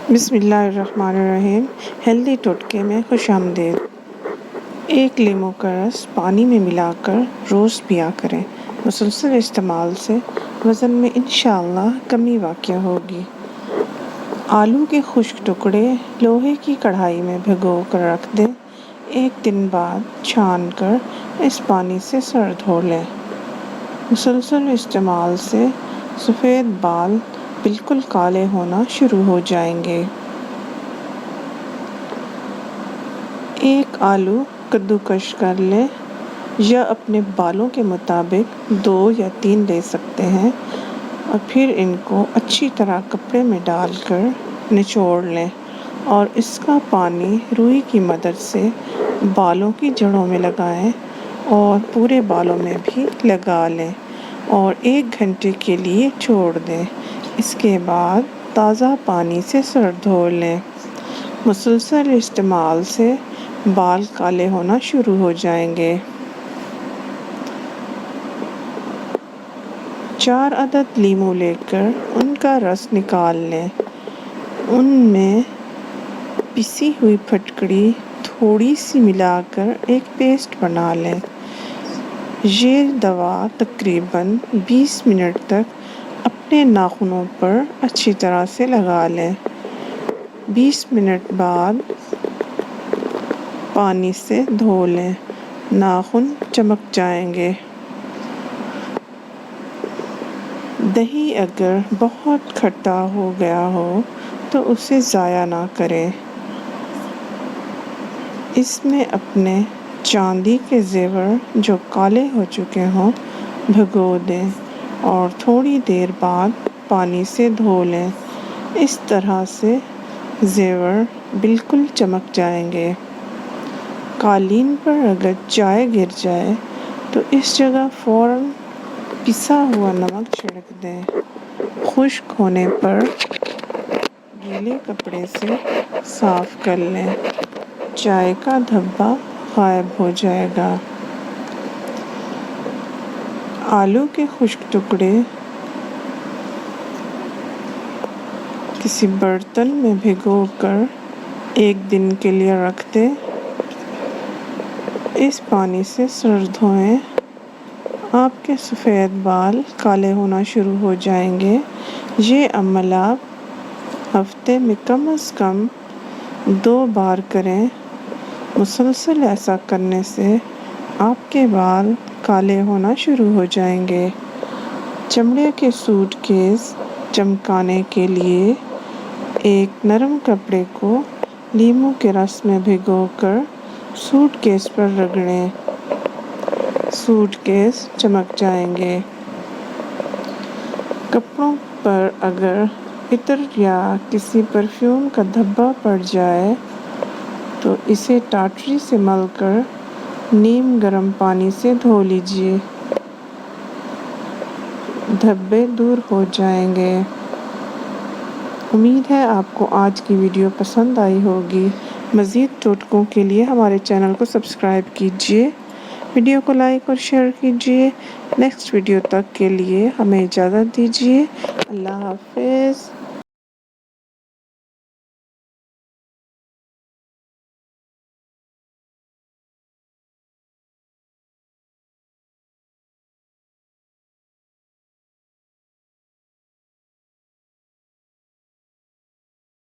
بسم اللہ الرحمن الرحیم۔ ہیلدی ٹوٹکے میں خوش آمدید۔ ایک لیموں کا رس پانی میں ملا کر روز پیا کریں۔ مسلسل استعمال سے وزن میں انشاءاللہ کمی واقع ہوگی۔ آلو کے خشک ٹکڑے لوہے کی کڑھائی میں بھگو کر رکھ دیں۔ ایک دن بعد چھان کر اس پانی سے سر دھو لیں۔ مسلسل استعمال سے سفید بال بالکل کالے ہونا شروع ہو جائیں گے۔ ایک آلو کدوکش کر لیں یا اپنے بالوں کے مطابق 2 یا 3 لے سکتے ہیں اور پھر ان کو اچھی طرح کپڑے میں ڈال کر نچوڑ لیں اور اس کا پانی روئی کی مدد سے بالوں کی جڑوں میں لگائیں اور پورے بالوں میں بھی لگا لیں اور 1 گھنٹے کے لیے چھوڑ دیں۔ اس کے بعد تازہ پانی سے سر دھو لیں۔ مسلسل استعمال سے بال کالے ہونا شروع ہو جائیں گے۔ 4 عدد لیموں لے کر ان کا رس نکال لیں۔ ان میں پسی ہوئی پھٹکڑی تھوڑی سی ملا کر ایک پیسٹ بنا لیں۔ یہ دوا تقریباً 20 منٹ تک اپنے ناخنوں پر اچھی طرح سے لگا لیں۔ 20 منٹ بعد پانی سے دھو لیں۔ ناخن چمک جائیں گے۔ دہی اگر بہت کھٹا ہو گیا ہو تو اسے ضائع نہ کریں۔ اس میں اپنے چاندی کے زیور جو کالے ہو چکے ہوں بھگو دیں اور تھوڑی دیر بعد پانی سے دھو لیں۔ اس طرح سے زیور بالکل چمک جائیں گے۔ قالین پر اگر چائے گر جائے تو اس جگہ فوراً پسا ہوا نمک چھڑک دیں۔ خشک ہونے پر گیلے کپڑے سے صاف کر لیں۔ چائے کا دھبا غائب ہو جائے گا۔ آلو کے خشک ٹکڑے کسی برتن میں بھگو کر 1 دن کے لیے رکھ دیں۔ اس پانی سے سر دھوئیں۔ آپ کے سفید بال کالے ہونا شروع ہو جائیں گے۔ یہ عمل آپ ہفتے میں کم از کم 2 بار کریں۔ مسلسل ایسا کرنے سے آپ کے بال کالے ہونا شروع ہو جائیں گے۔ چمڑے کے سوٹ کیس چمکانے کے لیے ایک نرم کپڑے کو لیموں کے رس میں بھگو کر سوٹ کیس پر رگڑیں۔ سوٹ کیس چمک جائیں گے۔ کپڑوں پر اگر عطر یا کسی پرفیوم کا دھبا پڑ جائے تو اسے ٹاٹری سے مل کر نیم گرم پانی سے دھو لیجیے۔ دھبے دور ہو جائیں گے۔ امید ہے آپ کو آج کی ویڈیو پسند آئی ہوگی۔ مزید ٹوٹکوں کے لیے ہمارے چینل کو سبسکرائب کیجیے، ویڈیو کو لائک اور شیئر کیجیے۔ نیکسٹ ویڈیو تک کے لیے ہمیں اجازت دیجیے۔ اللہ حافظ۔